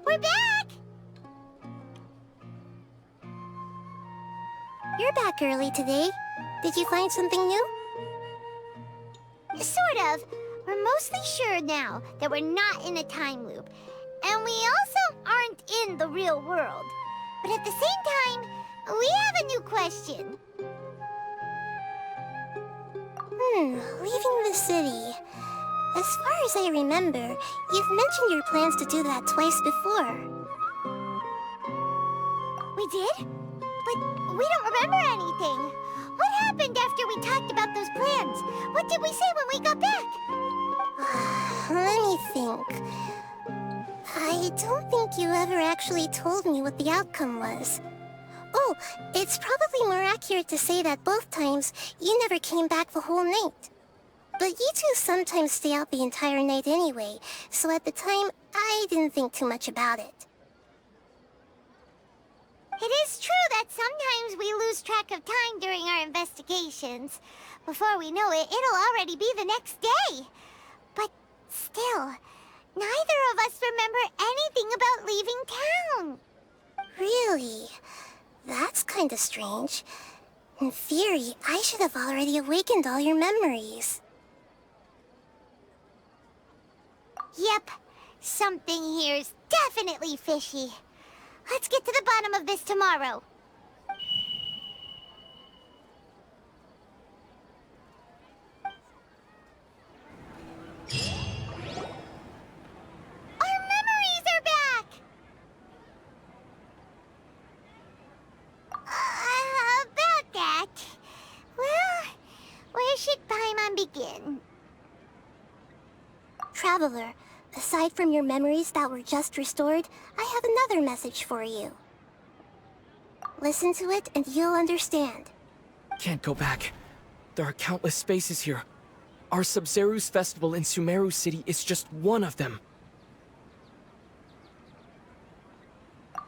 We're back! You're back early today. Did you find something new? Sort of. We're mostly sure now that we're not in a time loop. And we also aren't in the real world. But at the same time, we have a new question. Leaving the city. As far as I remember, you've mentioned your plans to do that twice before. We did? But we don't remember anything. What happened after we talked about those plans? What did we say when we got back? Let me think. I don't think you ever actually told me what the outcome was. Oh, it's probably more accurate to say that both times you never came back the whole night. But you two sometimes stay out the entire night anyway, so at the time, I didn't think too much about it. It is true that sometimes we lose track of time during our investigations. Before we know it, it'll already be the next day. But still, neither of us remember anything about leaving town. Really? That's kinda strange. In theory, I should have already awakened all your memories. Yep, something here's definitely fishy. Let's get to the bottom of this tomorrow. Our memories are back! About that... Well, where should Paimon begin? Traveler, aside from your memories that were just restored, I have another message for you. Listen to it and you'll understand. Can't go back. There are countless spaces here. Our SUMERU's festival in SUMERU City is just one of them.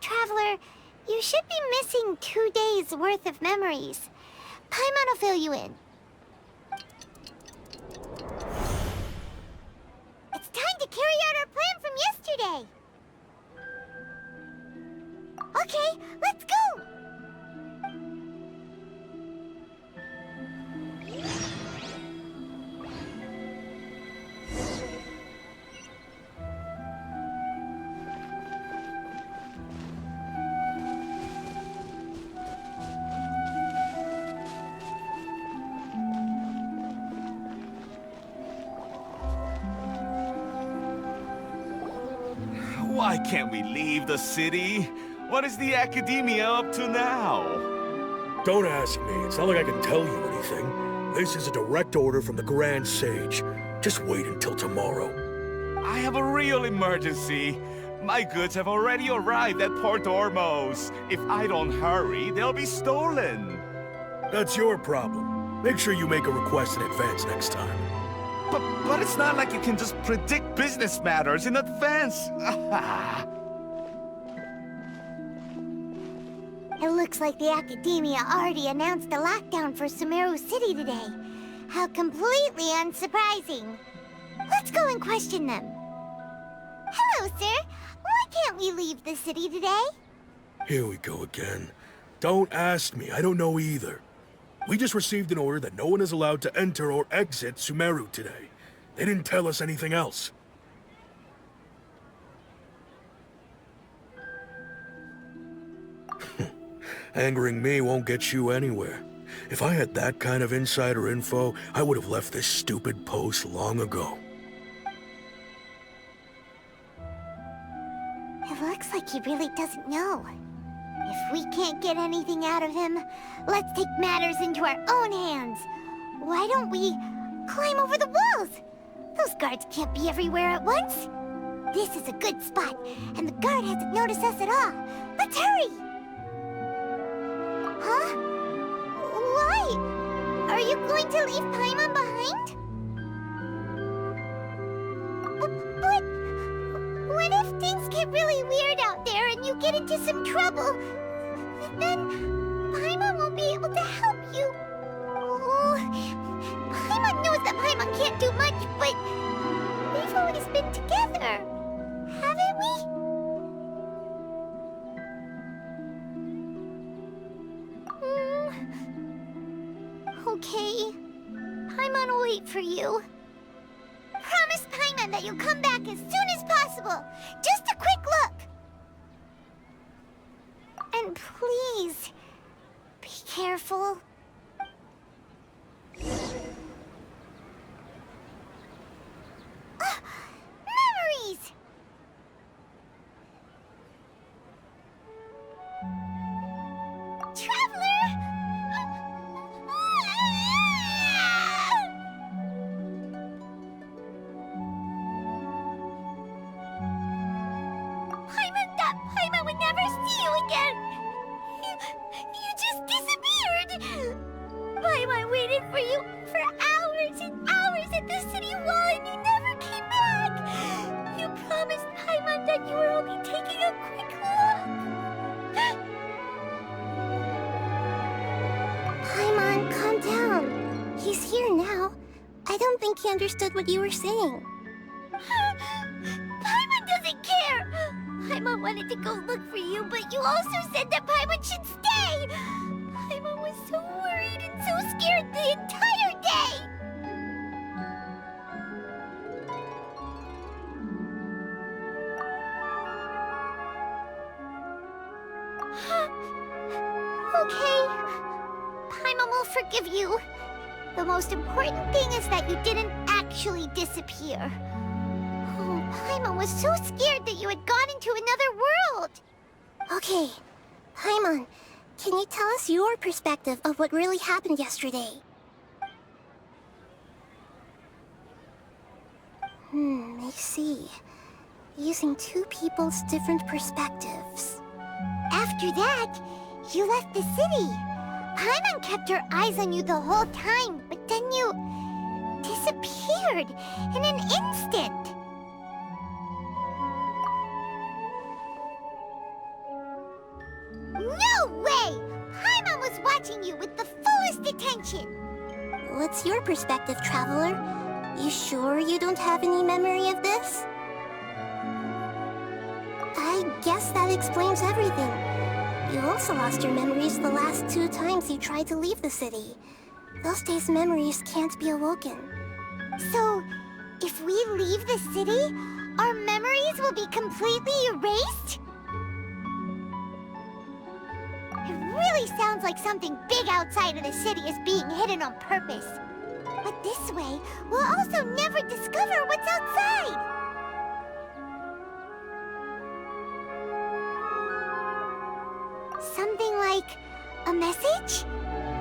Traveler, you should be missing 2 days' worth of memories. Paimon will fill you in. It's time to carry out our plan from yesterday. Okay, let's go! Why can't we leave the city? What is the Academia up to now? Don't ask me. It's not like I can tell you anything. This is a direct order from the Grand Sage. Just wait until tomorrow. I have a real emergency. My goods have already arrived at Port Ormos. If I don't hurry, they'll be stolen. That's your problem. Make sure you make a request in advance next time. But it's not like you can just predict business matters in advance. It looks like the Academia already announced a lockdown for SUMERU City today. How completely unsurprising. Let's go and question them. Hello, sir. Why can't we leave the city today? Here we go again. Don't ask me. I don't know either. We just received an order that no one is allowed to enter or exit SUMERU today. They didn't tell us anything else. Angering me won't get you anywhere. If I had that kind of insider info, I would have left this stupid post long ago. It looks like he really doesn't know. If we can't get anything out of him, let's take matters into our own hands. Why don't we climb over the walls? Those guards can't be everywhere at once. This is a good spot, and the guard hasn't noticed us at all. Let's hurry! Huh? Why? Are you going to leave Paimon behind? But what if things get really weird out there and you get into some trouble? Then Paimon won't be able to help you. Oh, Paimon knows that Paimon can't do much, but we've always been together, haven't we? Okay. Paimon will wait for you. Promise Paimon that you'll come back as soon as possible. Just a quick look. And please, be careful. Memories! Traveler! Paimon would never see you again! You just disappeared! Paimon waited for you for hours and hours at the city wall and you never came back! You promised Paimon that you were only taking a quick look! Paimon, calm down. He's here now. I don't think he understood what you were saying. Paimon doesn't care! Paimon wanted to go look for you, but you also said that Paimon should stay! Paimon was so worried and so scared the entire day! Okay. Paimon will forgive you. The most important thing is that you didn't actually disappear. Oh, Paimon was so scared that you had gone into another world. Okay. Paimon, can you tell us your perspective of what really happened yesterday? I see. Using two people's different perspectives. After that, you left the city. Paimon kept her eyes on you the whole time, but then you disappeared in an instant. No way! Paimon was watching you with the fullest attention. What's your perspective, Traveler? You sure you don't have any memory of this? I guess that explains everything. You also lost your memories the last 2 times you tried to leave the city. Those days' memories can't be awoken. So, if we leave the city, our memories will be completely erased? It really sounds like something big outside of the city is being hidden on purpose. But this way, we'll also never discover what's outside. Something like a message?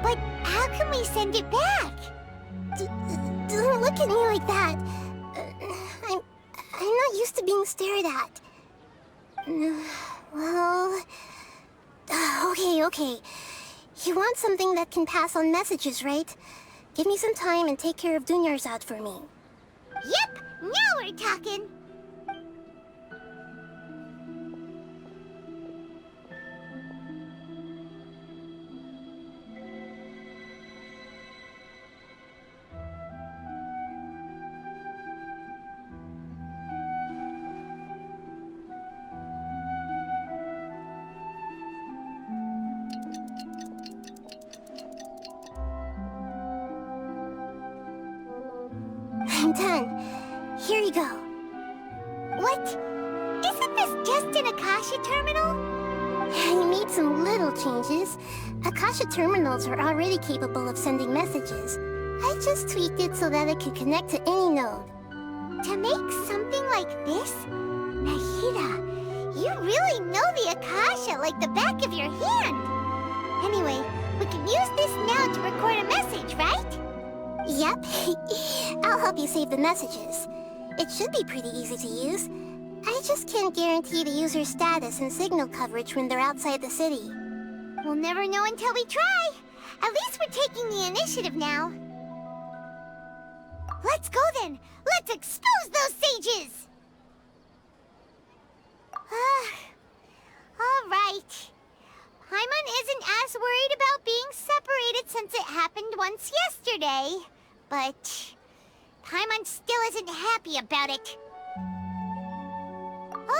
But how can we send it back? Don't look at me like that. I'm not used to being stared at. Well... Okay. You want something that can pass on messages, right? Give me some time and take care of Dunyarzad for me. Yep, now we're talking. I'm done. Here you go. What? Isn't this just an Akasha terminal? You made some little changes. Akasha terminals are already capable of sending messages. I just tweaked it so that it could connect to any node. To make something like this? Nahida, you really know the Akasha like the back of your hand. Anyway, we can use this now to record a message, right? Yep. I'll help you save the messages. It should be pretty easy to use. I just can't guarantee the user's status and signal coverage when they're outside the city. We'll never know until we try. At least we're taking the initiative now. Let's go then. Let's expose those sages. All right. Paimon isn't as worried about being separated since it happened once yesterday. But Paimon still isn't happy about it.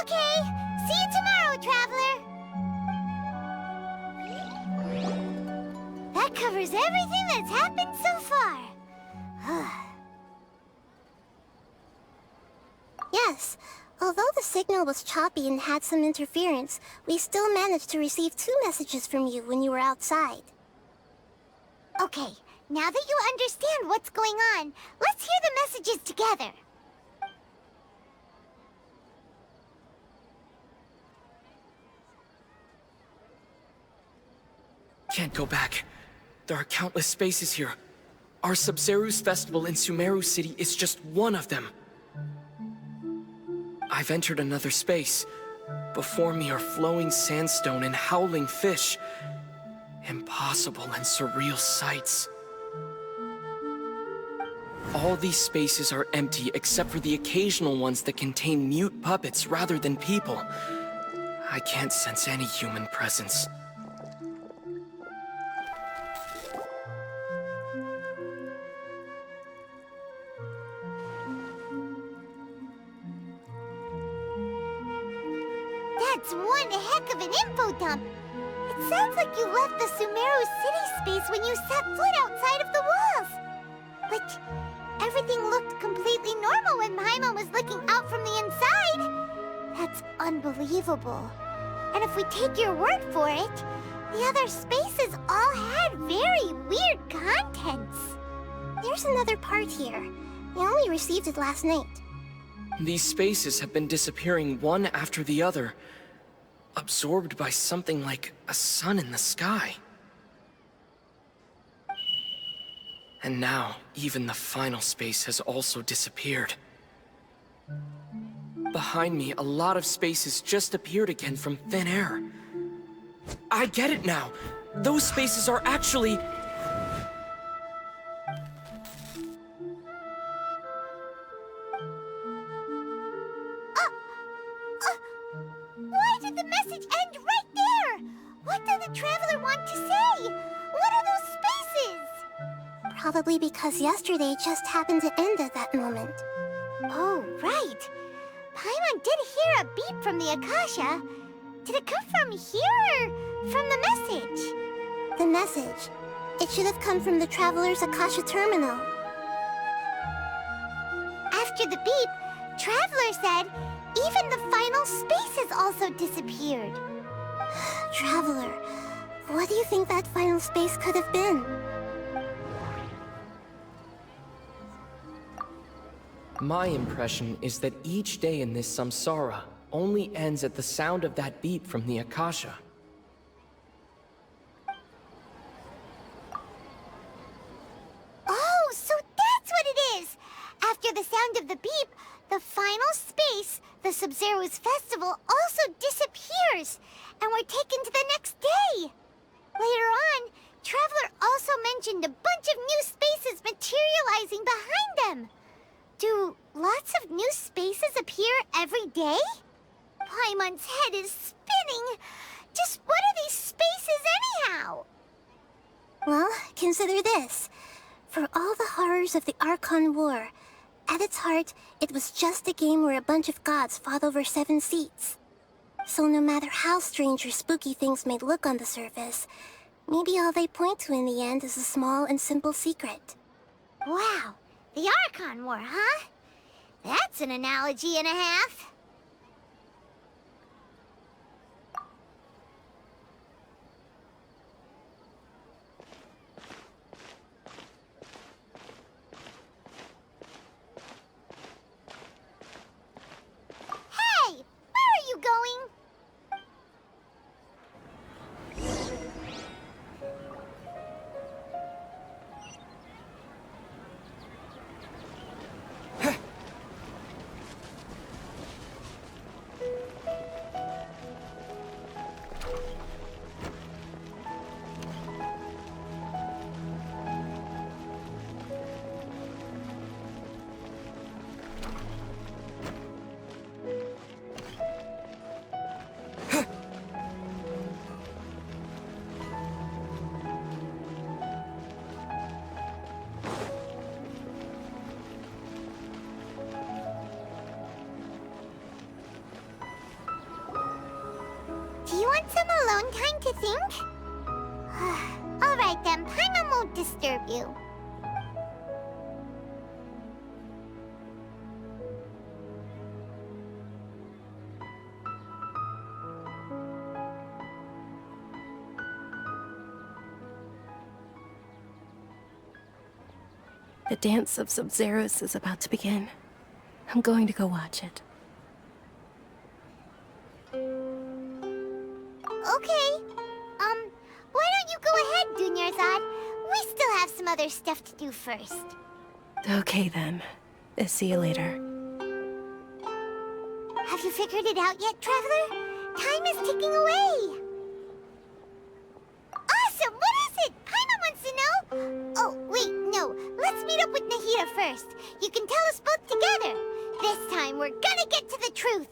Okay, see you tomorrow, Traveler. That That covers everything that's happened so far. Yes, although the signal was choppy and had some interference, we still managed to receive 2 messages from you when you were outside. Okay, now that you understand what's going on, let's hear the messages together. Can't go back. There are countless spaces here. Our SUMERU's festival in SUMERU City is just one of them. I've entered another space. Before me are flowing sandstone and howling fish. Impossible and surreal sights. All these spaces are empty except for the occasional ones that contain mute puppets rather than people. I can't sense any human presence. That's one heck of an info dump. It sounds like you left the SUMERU city space when you set foot outside of the walls. But everything looked completely normal when Paimon was looking out from the inside. That's unbelievable. And if we take your word for it, the other spaces all had very weird contents. There's another part here. We only received it last night. These spaces have been disappearing one after the other, absorbed by something like a sun in the sky. And now, even the final space has also disappeared. Behind me, a lot of spaces just appeared again from thin air. I get it now! Those spaces are actually... Why did the message end right there? What did the traveler want to say? What are those spaces? Probably because yesterday just happened to end at that moment. Oh, right. Paimon did hear a beep from the Akasha. Did it come from here or from the message? The message. It should have come from the Traveler's Akasha terminal. After the beep, Traveler said even the final spaces also disappeared. Traveler, what do you think that final space could have been? My impression is that each day in this samsara only ends at the sound of that beep from the Akasha. Oh, so that's what it is! After the sound of the beep, the final space, the SUMERU's festival, also disappears, and we're taken to the next day. Later on, Traveler also mentioned a bunch of new spaces materializing behind them. Do lots of new spaces appear every day? Paimon's head is spinning. Just what are these spaces anyhow? Well, consider this. For all the horrors of the Archon War, at its heart, it was just a game where a bunch of gods fought over 7 seats. So no matter how strange or spooky things may look on the surface, maybe all they point to in the end is a small and simple secret. Wow, the Archon War, huh? That's an analogy and a half. Hey, where are you going? Do you want some alone time to think? All right then, disturb you. The dance of Sub-Zeros is about to begin. I'm going to go watch it. Okay. Why don't you go ahead, Dunyarzad? We still have some other stuff to do first. Okay then. See you later. Have you figured it out yet, Traveler? Time is ticking away. Awesome! What is it? Paimon wants to know. Oh, wait, no. Let's meet up with Nahida first. You can tell us both together. This time, we're gonna get to the truth.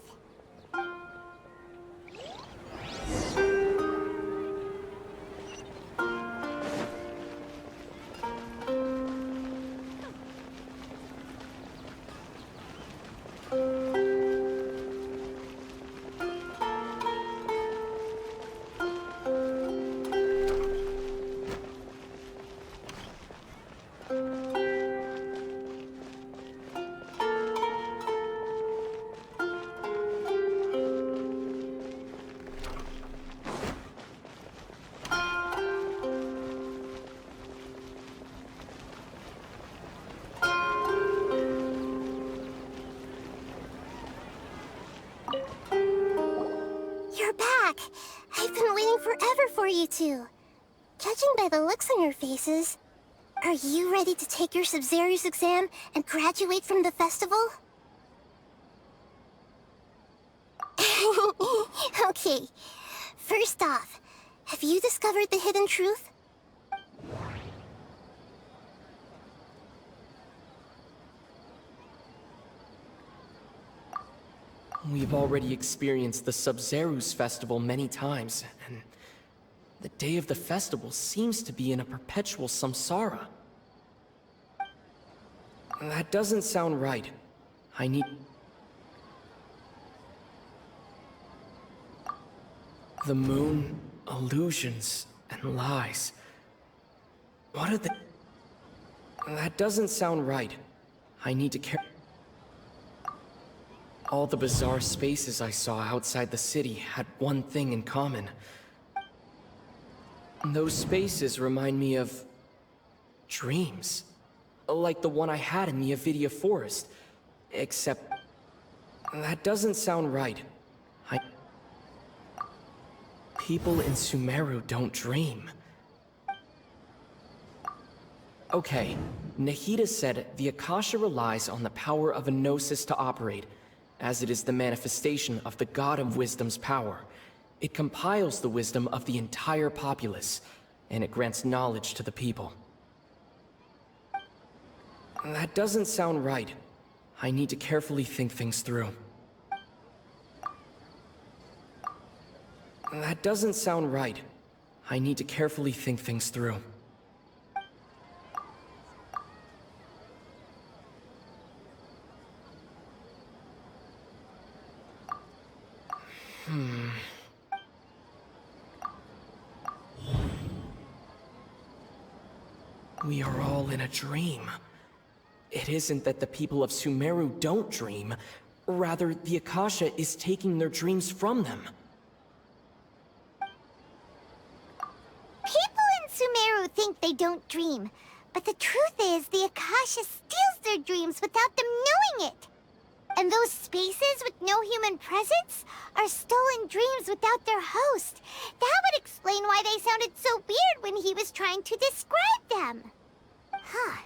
You're back! I've been waiting forever for you two. Judging by the looks on your faces, are you ready to take your Sub-Zero's exam and graduate from the festival? Okay, first off, have you discovered the hidden truth? We've already experienced the Sub-Zeru's festival many times, and the day of the festival seems to be in a perpetual samsara. That doesn't sound right. I need... The moon, illusions, and lies. What are the... That doesn't sound right. I need to care... All the bizarre spaces I saw outside the city had one thing in common. Those spaces remind me of... dreams. Like the one I had in the Avidia Forest. Except... That doesn't sound right. People in SUMERU don't dream. Okay, Nahida said the Akasha relies on the power of a Gnosis to operate, as it is the manifestation of the God of Wisdom's power. It compiles the wisdom of the entire populace, and it grants knowledge to the people. That doesn't sound right. I need to carefully think things through. That doesn't sound right. I need to carefully think things through. We are all in a dream. It isn't that the people of SUMERU don't dream. Rather, the Akasha is taking their dreams from them. People in SUMERU think they don't dream, but the truth is the Akasha steals their dreams without them knowing it. And those spaces with no human presence are stolen dreams without their host. That would explain why they sounded so weird when he was trying to describe them. Huh.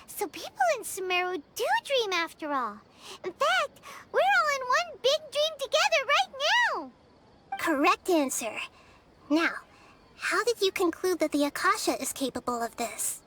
So people in SUMERU do dream after all. In fact, we're all in one big dream together right now. Correct answer. Now, how did you conclude that the Akasha is capable of this?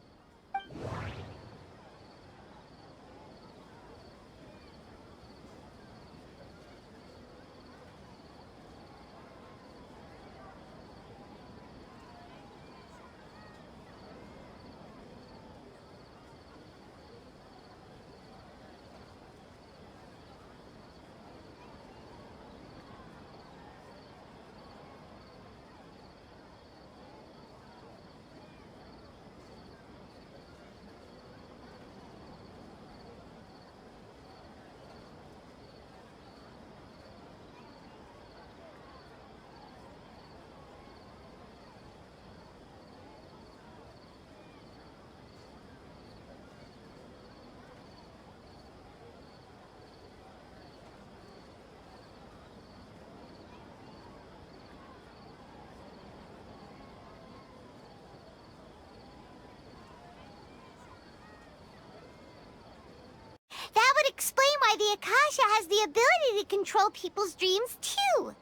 explain why the Akasha has the ability to control people's dreams, too.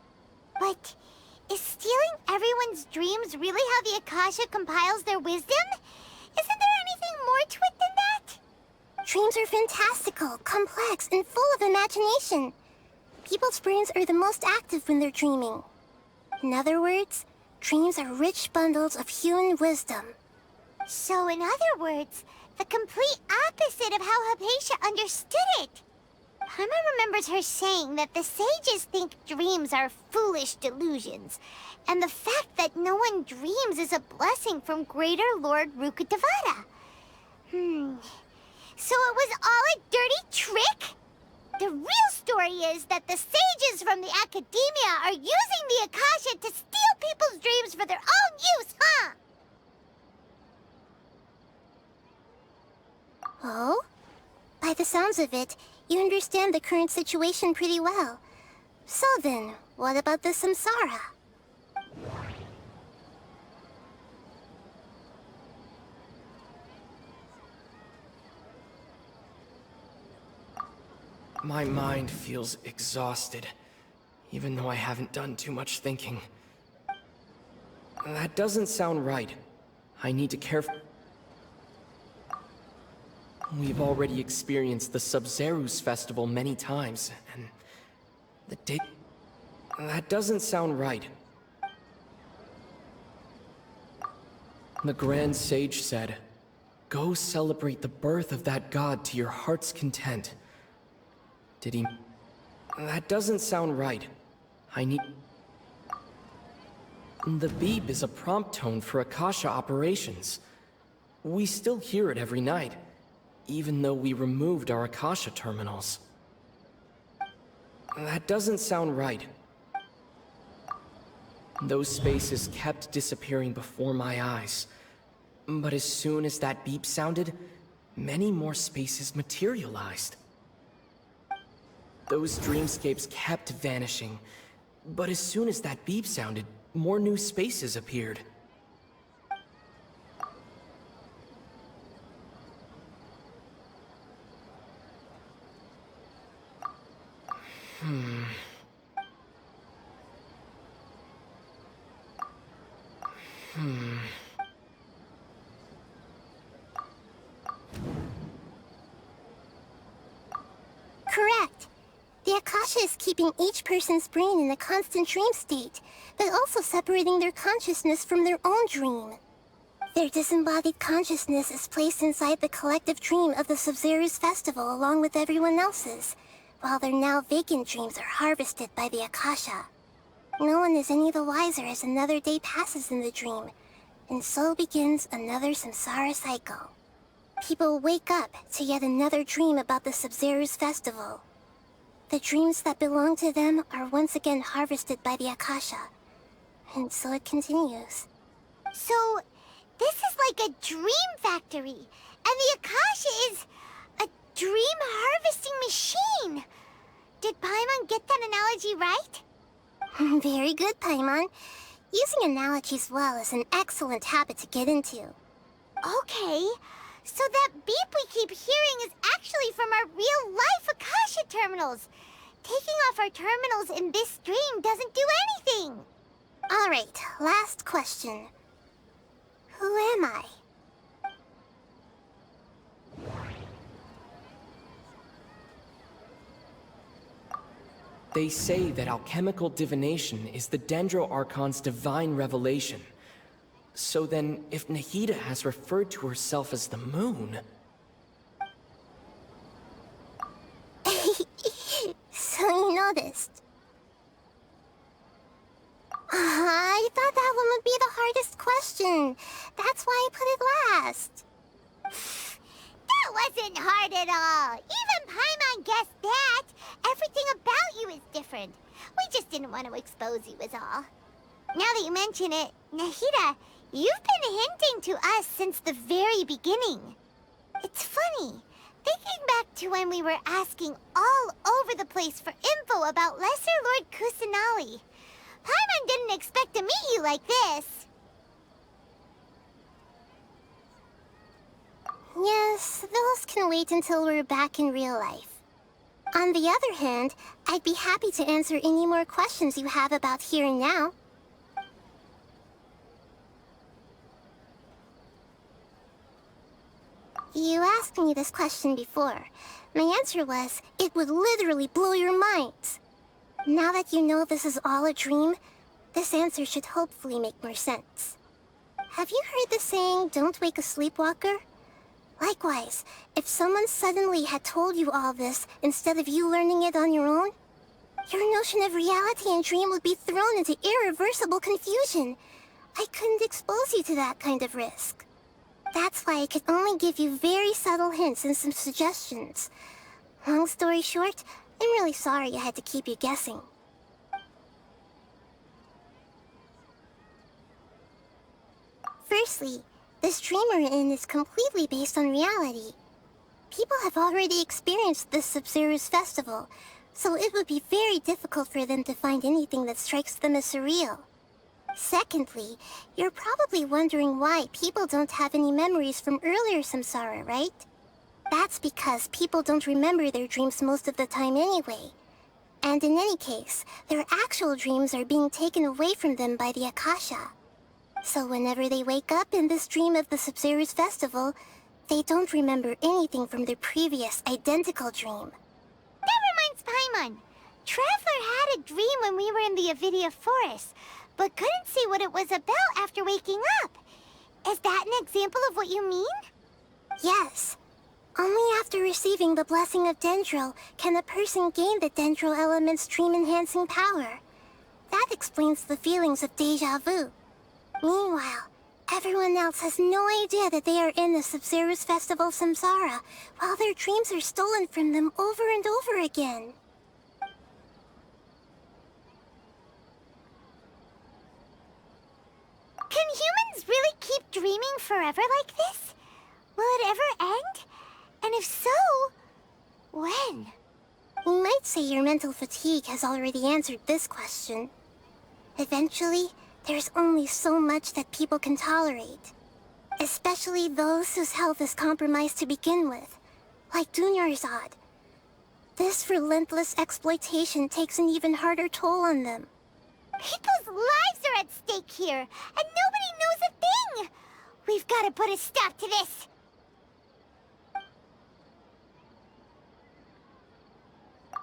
But is stealing everyone's dreams really how the Akasha compiles their wisdom? Isn't there anything more to it than that? Dreams are fantastical, complex, and full of imagination. People's brains are the most active when they're dreaming. In other words, dreams are rich bundles of human wisdom. So, in other words, the complete opposite of how Hypatia understood it. Paimon remembers her saying that the sages think dreams are foolish delusions, and the fact that no one dreams is a blessing from Greater Lord Rukkhadevata. So it was all a dirty trick? The real story is that the sages from the Academia are using the Akasha to steal people's dreams for their own use, huh? Oh? By the sounds of it, you understand the current situation pretty well. So then, what about the samsara? My mind feels exhausted, even though I haven't done too much thinking. That doesn't sound right. I need to care. We've already experienced the Sub-Zeru's festival many times, and the date... That doesn't sound right. The Grand Sage said, "Go celebrate the birth of that god to your heart's content." Did he... That doesn't sound right. I need... The beep is a prompt tone for Akasha operations. We still hear it every night, even though we removed our Akasha terminals. That doesn't sound right. Those spaces kept disappearing before my eyes. But as soon as that beep sounded, many more spaces materialized. Those dreamscapes kept vanishing, but as soon as that beep sounded, more new spaces appeared. Correct. The Akasha is keeping each person's brain in a constant dream state, but also separating their consciousness from their own dream. Their disembodied consciousness is placed inside the collective dream of the Sub-Zeru's festival along with everyone else's, while their now vacant dreams are harvested by the Akasha. No one is any the wiser as another day passes in the dream, and so begins another samsara cycle. People wake up to yet another dream about the Sub-Zeru's festival. The dreams that belong to them are once again harvested by the Akasha, and so it continues. So, this is like a dream factory, and the Akasha is a dream harvesting machine. Did Paimon get that analogy right? Very good, Paimon. Using analogies well is an excellent habit to get into. Okay, so that beep we keep hearing is actually from our real-life Akasha terminals. Taking off our terminals in this dream doesn't do anything. Alright, last question. Who am I? They say that alchemical divination is the Dendro Archon's divine revelation. So then, if Nahida has referred to herself as the moon... So you noticed. I thought that one would be the hardest question. That's why I put it last. That wasn't hard at all. Even Paimon guessed that. Everything about you is different. We just didn't want to expose you is all. Now that you mention it, Nahida, you've been hinting to us since the very beginning. It's funny. Thinking back to when we were asking all over the place for info about Lesser Lord Kusanali. Paimon didn't expect to meet you like this. Yes, those can wait until we're back in real life. On the other hand, I'd be happy to answer any more questions you have about here and now. You asked me this question before. My answer was, it would literally blow your minds. Now that you know this is all a dream, this answer should hopefully make more sense. Have you heard the saying, don't wake a sleepwalker? Likewise, if someone suddenly had told you all this instead of you learning it on your own, your notion of reality and dream would be thrown into irreversible confusion. I couldn't expose you to that kind of risk. That's why I could only give you very subtle hints and some suggestions. Long story short, I'm really sorry I had to keep you guessing. Firstly, this dream we're in is completely based on reality. People have already experienced this SUMERU's festival, so it would be very difficult for them to find anything that strikes them as surreal. Secondly, you're probably wondering why people don't have any memories from earlier samsara, right? That's because people don't remember their dreams most of the time anyway. And in any case, their actual dreams are being taken away from them by the Akasha. So whenever they wake up in this dream of the SUMERU's festival, they don't remember anything from their previous identical dream. That reminds Paimon. Traveler had a dream when we were in the Avidia forest, but couldn't see what it was about after waking up. Is that an example of what you mean? Yes. Only after receiving the blessing of Dendro can a person gain the Dendro element's dream-enhancing power. That explains the feelings of deja vu. Meanwhile, everyone else has no idea that they are in the SUMERU's festival samsara, while their dreams are stolen from them over and over again. Can humans really keep dreaming forever like this? Will it ever end? And if so, when? You might say your mental fatigue has already answered this question. Eventually, there's only so much that people can tolerate. Especially those whose health is compromised to begin with, like Dunyarzad. This relentless exploitation takes an even harder toll on them. People's lives are at stake here, and nobody knows a thing! We've got to put a stop to this!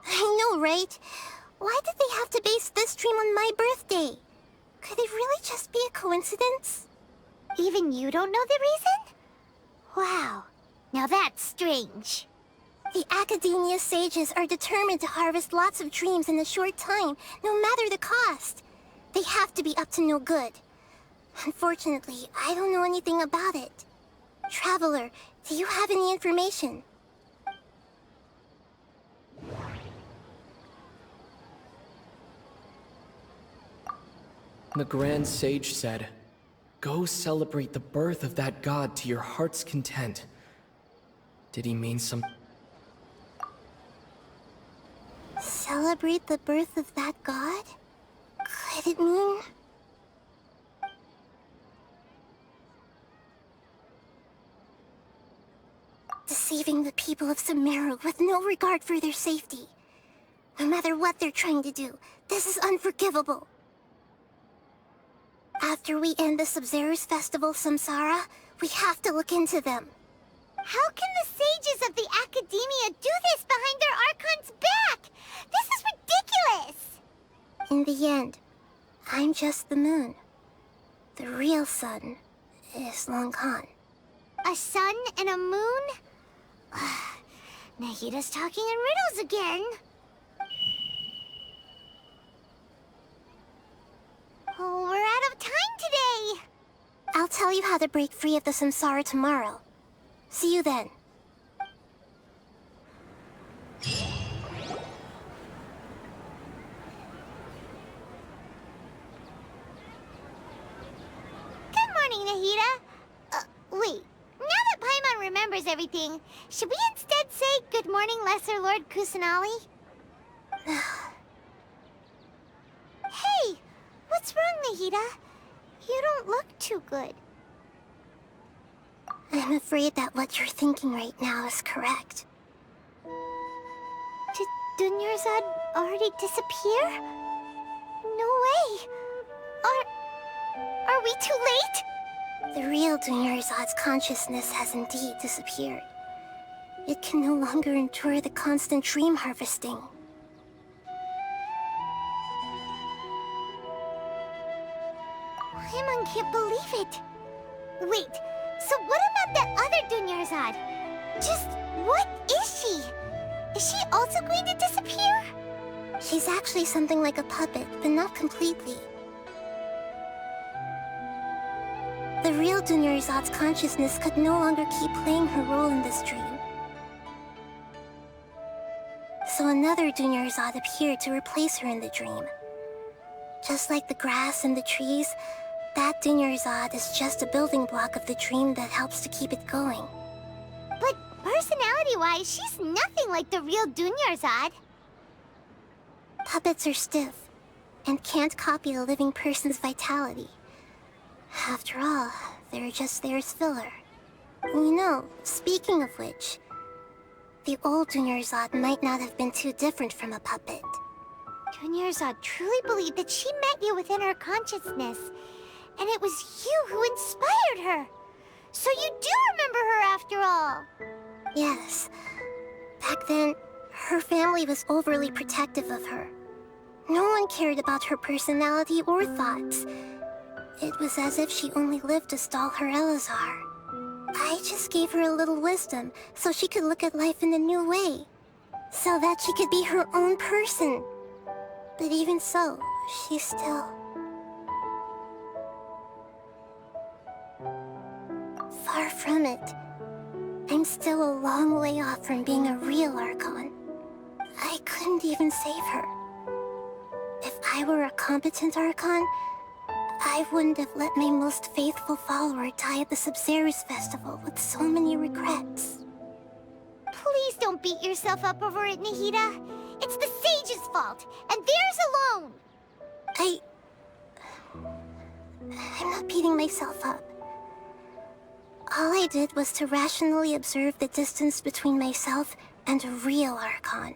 I know, right? Why did they have to base this dream on my birthday? Could it really just be a coincidence? Even you don't know the reason? Wow, now that's strange. The Academia sages are determined to harvest lots of dreams in a short time, no matter the cost. They have to be up to no good. Unfortunately, I don't know anything about it. Traveler, do you have any information? The Grand Sage said, "Go celebrate the birth of that god to your heart's content." Did he mean some... Celebrate the birth of that god? Could it mean... deceiving the people of SUMERU with no regard for their safety? No matter what they're trying to do, this is unforgivable. After we end the SUMERU's festival samsara, we have to look into them. How can the sages of the Academia do this behind their Archon's back? This is ridiculous! In the end, I'm just the moon. The real sun is long gone. A sun and a moon? Nahida's talking in riddles again. Oh, we're out of time today! I'll tell you how to break free of the samsara tomorrow. See you then. Good morning, Nahida. Wait. Now that Paimon remembers everything, should we instead say good morning, Lesser Lord Kusanali? Hey! What's wrong, Nahida? You don't look too good. I'm afraid that what you're thinking right now is correct. Dunyarzad already disappear? No way! Are we too late? The real Dunyarzad's consciousness has indeed disappeared. It can no longer endure the constant dream harvesting. Paimon can't believe it. Wait, so what about that other Dunyarzad? Just what is she? Is she also going to disappear? She's actually something like a puppet, but not completely. The real Dunyarzad's consciousness could no longer keep playing her role in this dream. So another Dunyarzad appeared to replace her in the dream. Just like the grass and the trees, that Dunyarzad is just a building block of the dream that helps to keep it going. But personality-wise, she's nothing like the real Dunyarzad. Puppets are stiff, and can't copy a living person's vitality. After all, they're just there as filler. You know, speaking of which, the old Dunyarzad might not have been too different from a puppet. Dunyarzad truly believed that she met you within her consciousness, and it was you who inspired her. So you do remember her after all. Yes. Back then, her family was overly protective of her. No one cared about her personality or thoughts. It was as if she only lived to stall her Elazar. I just gave her a little wisdom so she could look at life in a new way. So that she could be her own person. But even so, she's still... far from it. I'm still a long way off from being a real Archon. I couldn't even save her. If I were a competent Archon, I wouldn't have let my most faithful follower die at the SUMERU festival with so many regrets. Please don't beat yourself up over it, Nahida. It's the sage's fault, and theirs alone. I'm not beating myself up. All I did was to rationally observe the distance between myself and a real Archon.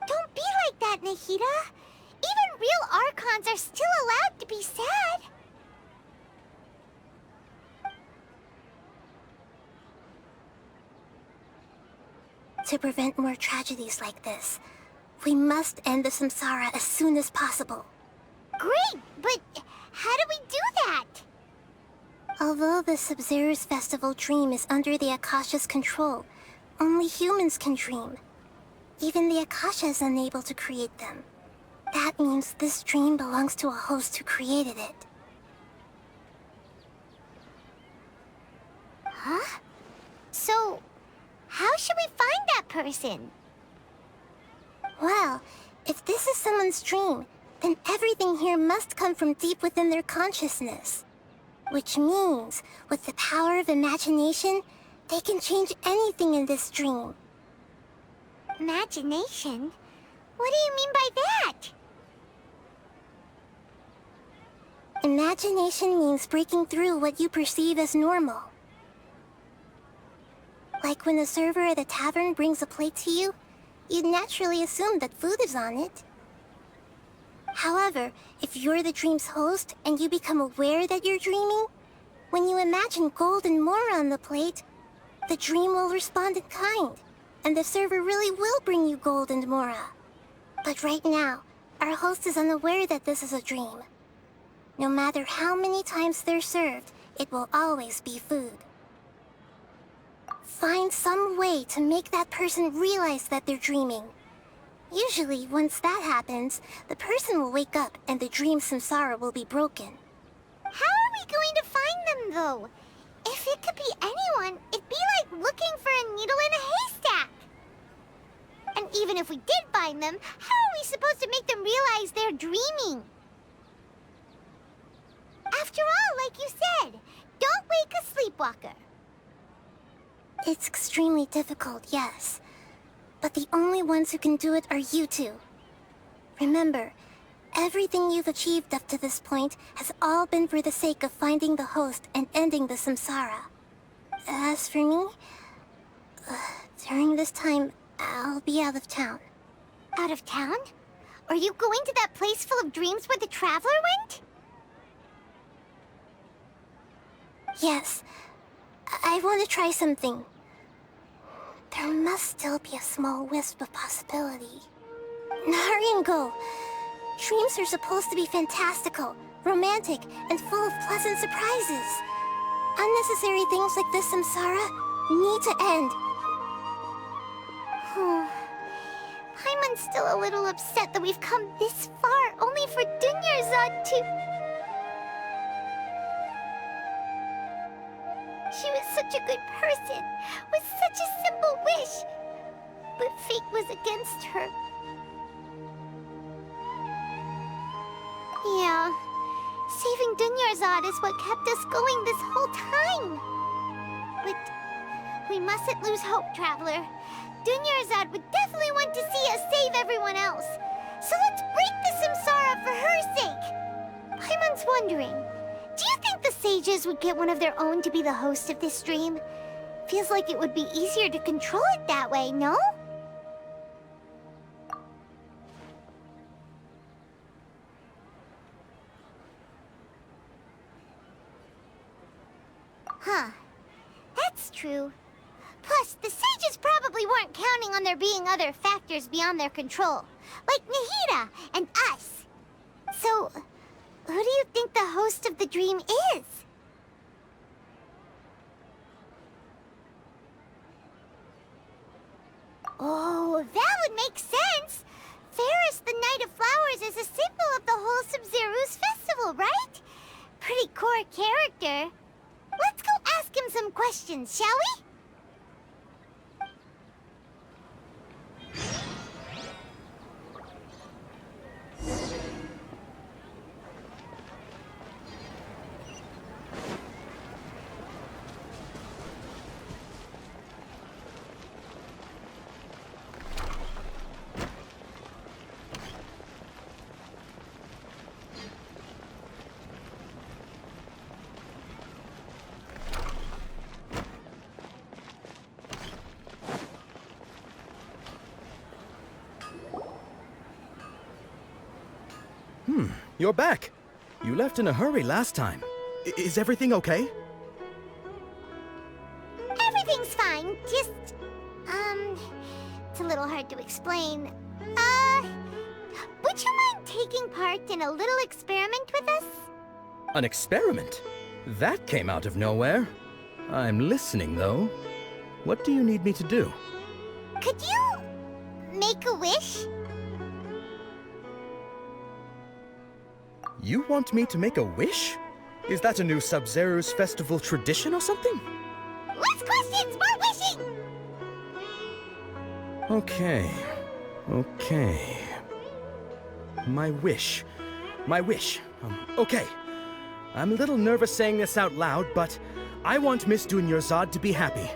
Don't be like that, Nahida. Even real Archons are still allowed to be sad. To prevent more tragedies like this, we must end the samsara as soon as possible. Great, but how do we do that? Although the SUMERU festival dream is under the Akasha's control, only humans can dream. Even the Akasha is unable to create them. That means this dream belongs to a host who created it. Huh? So, how should we find that person? Well, if this is someone's dream, then everything here must come from deep within their consciousness. Which means, with the power of imagination, they can change anything in this dream. Imagination? What do you mean by that? Imagination means breaking through what you perceive as normal. Like when a server at a tavern brings a plate to you, you'd naturally assume that food is on it. However, if you're the dream's host and you become aware that you're dreaming, when you imagine gold and more on the plate, the dream will respond in kind, and the server really will bring you gold and mora. But right now, our host is unaware that this is a dream. No matter how many times they're served, it will always be food. Find some way to make that person realize that they're dreaming. Usually, once that happens, the person will wake up and the dream samsara will be broken. How are we going to find them, though? If it could be anyone, it'd be like looking for a needle in a haystack. And even if we did find them, how are we supposed to make them realize they're dreaming? After all, like you said, don't wake a sleepwalker. It's extremely difficult, yes. But the only ones who can do it are you two. Remember, everything you've achieved up to this point has all been for the sake of finding the host and ending the samsara. As for me, during this time, I'll be out of town. Out of town? Are you going to that place full of dreams where the Traveler went? Yes. I want to try something. There must still be a small wisp of possibility. Hurry and go. Dreams are supposed to be fantastical, romantic, and full of pleasant surprises. Unnecessary things like this samsara need to end. Paimon's still a little upset that we've come this far only for Dunyarzad to... She was such a good person, with such a simple wish. But fate was against her. Yeah, saving Dunyarzad is what kept us going this whole time. But we mustn't lose hope, Traveler. Dunyarzad would definitely want to see us save everyone else. So let's break the samsara for her sake. Paimon's wondering, do you think the sages would get one of their own to be the host of this dream? Feels like it would be easier to control it that way, no? Huh. That's true. Plus, the sages probably weren't counting on there being other factors beyond their control, like Nahida and us. So, who do you think the host of the dream is? Oh, that would make sense. Ferris, the Knight of Flowers, is a symbol of the whole SUMERU's festival, right? Pretty core character. Let's go ask him some questions, shall we? You're back. You left in a hurry last time. Is everything okay? Everything's fine, just... it's a little hard to explain. Would you mind taking part in a little experiment with us? An experiment? That came out of nowhere. I'm listening, though. What do you need me to do? Could you... make a wish? You want me to make a wish? Is that a new Sub-Zero's festival tradition or something? Less questions, more wishing! Okay. My wish. Okay. I'm a little nervous saying this out loud, but I want Miss Dunyarzad to be happy.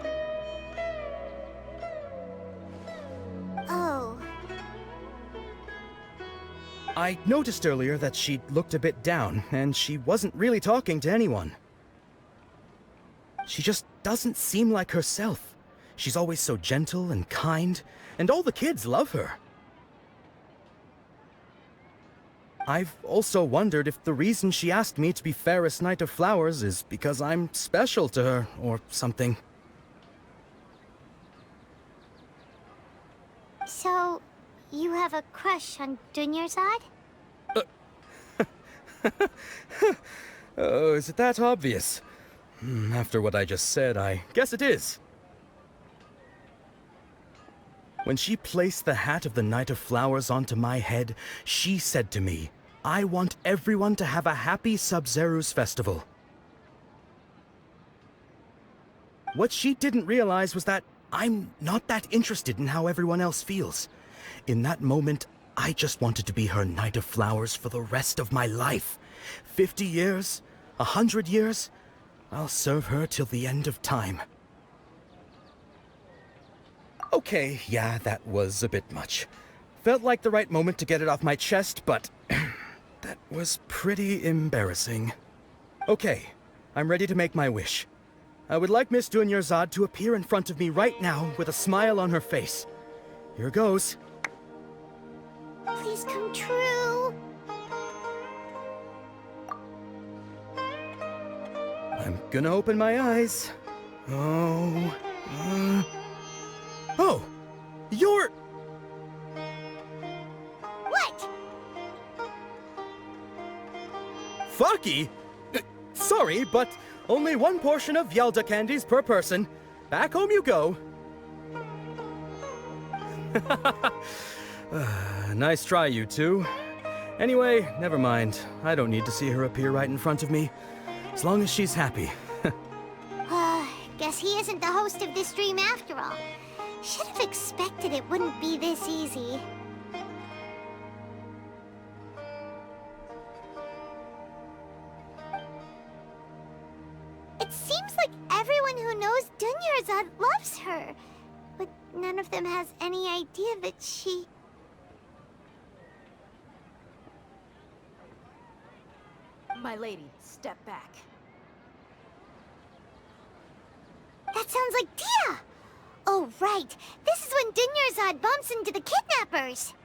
Oh. I noticed earlier that she looked a bit down, and she wasn't really talking to anyone. She just doesn't seem like herself. She's always so gentle and kind, and all the kids love her. I've also wondered if the reason she asked me to be Fairest Knight of Flowers is because I'm special to her, or something. So, you have a crush on Dunyarzad? Oh, is it that obvious? After what I just said, I guess it is. When she placed the hat of the Knight of Flowers onto my head, she said to me, I want everyone to have a happy Sub-Zero's festival. What she didn't realize was that I'm not that interested in how everyone else feels. In that moment, I just wanted to be her Knight of Flowers for the rest of my life. 50 years, 100 years, I'll serve her till the end of time. Okay, yeah, that was a bit much. Felt like the right moment to get it off my chest, but that was pretty embarrassing. Okay, I'm ready to make my wish. I would like Miss Dunyarzad to appear in front of me right now with a smile on her face. Here goes. Please come true. I'm gonna open my eyes. Oh. Oh! You're... What? Fucky? Sorry, but only one portion of Yelda candies per person. Back home you go. Nice try, you two. Anyway, never mind. I don't need to see her appear right in front of me. As long as she's happy. Guess he isn't the host of this dream after all. Should have expected it wouldn't be this easy. It seems like everyone who knows Dunyarzad loves her, but none of them has any idea that she... My lady, step back. That sounds like Dia! Oh, right. This is when Dunyarzad bumps into the kidnappers.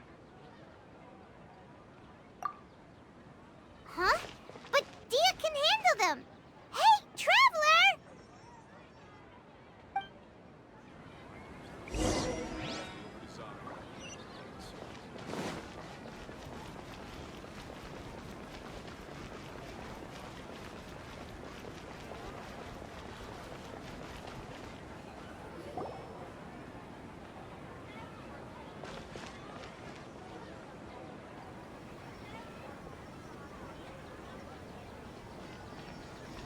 Huh? But Dia can handle them. Hey, Traveler!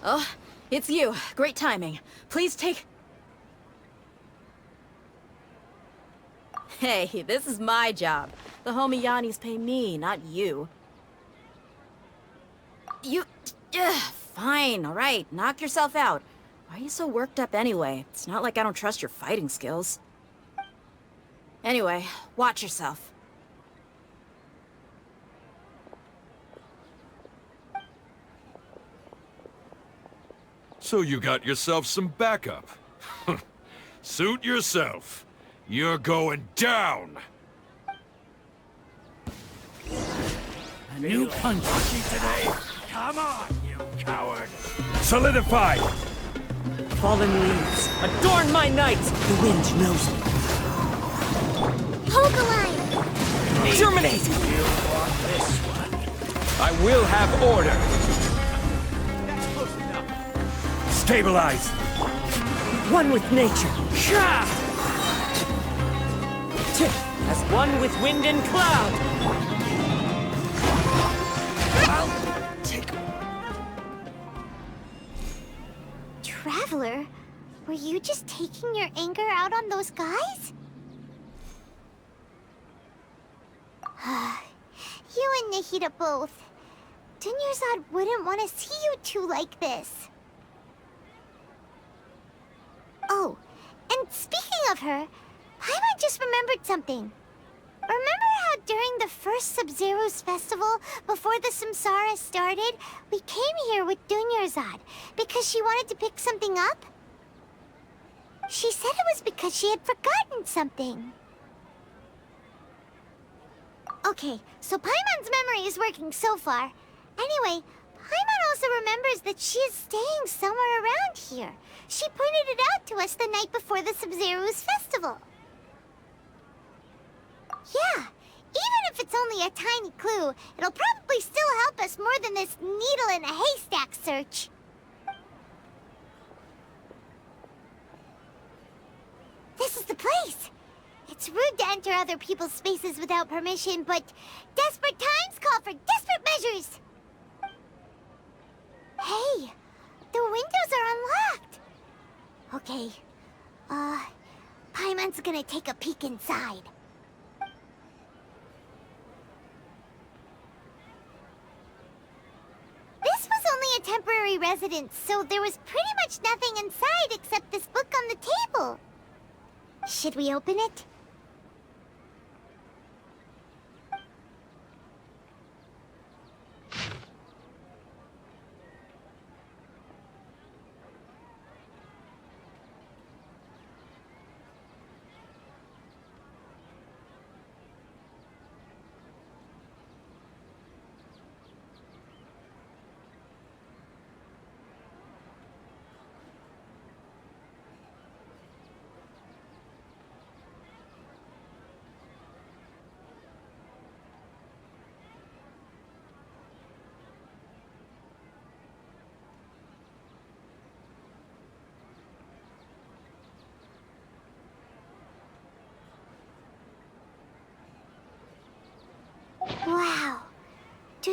Oh, it's you. Great timing. Please take... Hey, this is my job. The homie Yannis pay me, not you. You... fine, alright. Knock yourself out. Why are you so worked up anyway? It's not like I don't trust your fighting skills. Anyway, watch yourself. So you got yourself some backup. Suit yourself. You're going down! A new punch today. Come on, you coward. Solidify! Fallen leaves, adorn my night! The wind knows me. Hold the line! Germinate! You want this one? I will have order! Stabilize! One with nature. As one with wind and cloud. I'll take... Traveler, were you just taking your anger out on those guys? You and Nahida both. Dunyarzad wouldn't want to see you two like this. Oh, and speaking of her, Paimon just remembered something. Remember how during the first Sub-Zero's festival, before the Samsara started, we came here with Dunyarzad because she wanted to pick something up? She said it was because she had forgotten something. Okay, so Paimon's memory is working so far. Anyway, Paimon also remembers that she is staying somewhere around here. She pointed it out to us the night before the Sub-Zero's festival. Yeah, even if it's only a tiny clue, it'll probably still help us more than this needle in a haystack search. This is the place. It's rude to enter other people's spaces without permission, but desperate times call for desperate measures. Hey, the windows are unlocked. Okay, Paimon's gonna take a peek inside. This was only a temporary residence, so there was pretty much nothing inside except this book on the table. Should we open it?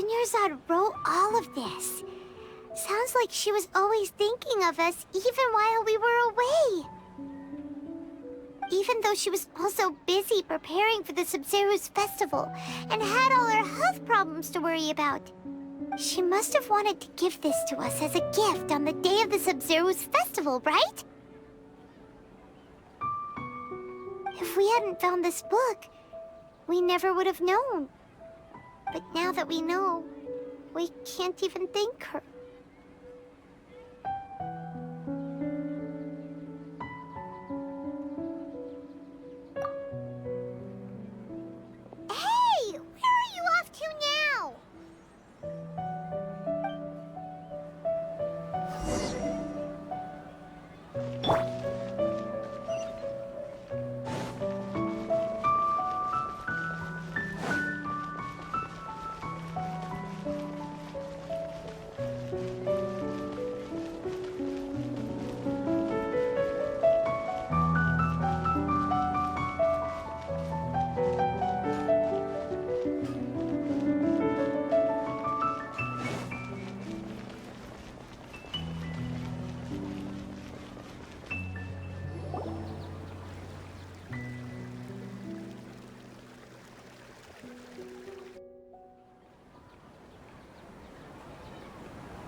Dunyarzad wrote all of this. Sounds like she was always thinking of us even while we were away. Even though she was also busy preparing for the SUMERU's festival and had all her health problems to worry about. She must have wanted to give this to us as a gift on the day of the SUMERU's festival, right? If we hadn't found this book, we never would have known. But now that we know, we can't even thank her. Hey! Where are you off to now?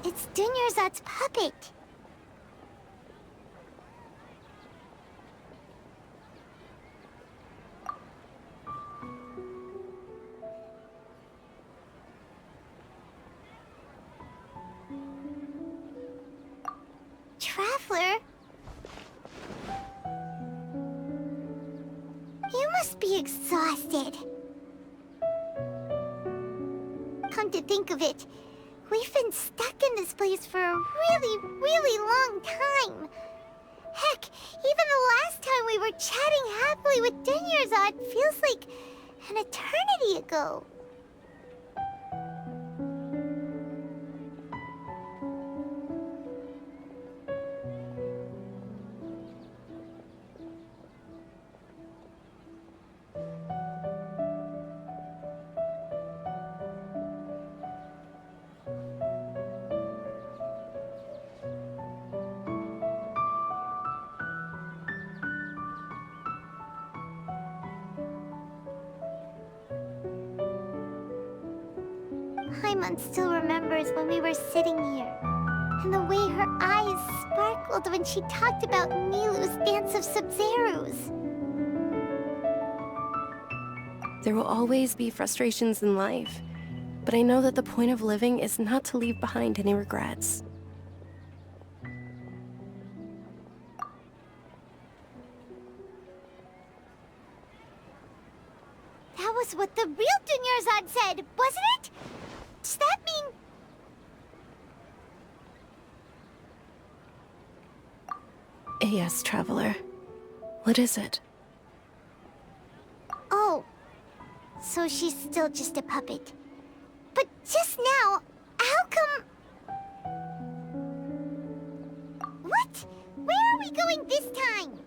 It's Dunyarzad's puppet. Traveler? You must be exhausted. Come to think of it, we've been stuck in this place for a really long time. Heck, even the last time we were chatting happily with Dunyarzad feels like an eternity ago. Paimon still remembers when we were sitting here, and the way her eyes sparkled when she talked about Nilou's dance of SUMERU's. There will always be frustrations in life, but I know that the point of living is not to leave behind any regrets. That was what the real Dunyarzad said, wasn't it? Does that mean... Yes, Traveler. What is it? Oh, so she's still just a puppet. But just now, how come... What? Where are we going this time?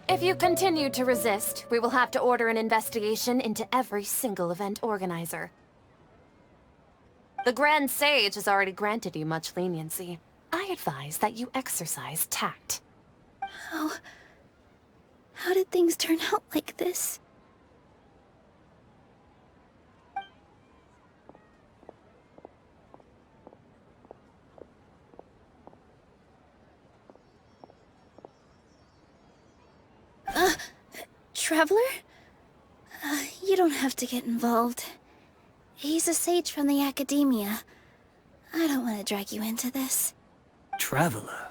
If you continue to resist, we will have to order an investigation into every single event organizer. The Grand Sage has already granted you much leniency. I advise that you exercise tact. How did things turn out like this? Traveler? You don't have to get involved. He's a sage from the academia. I don't want to drag you into this. Traveler?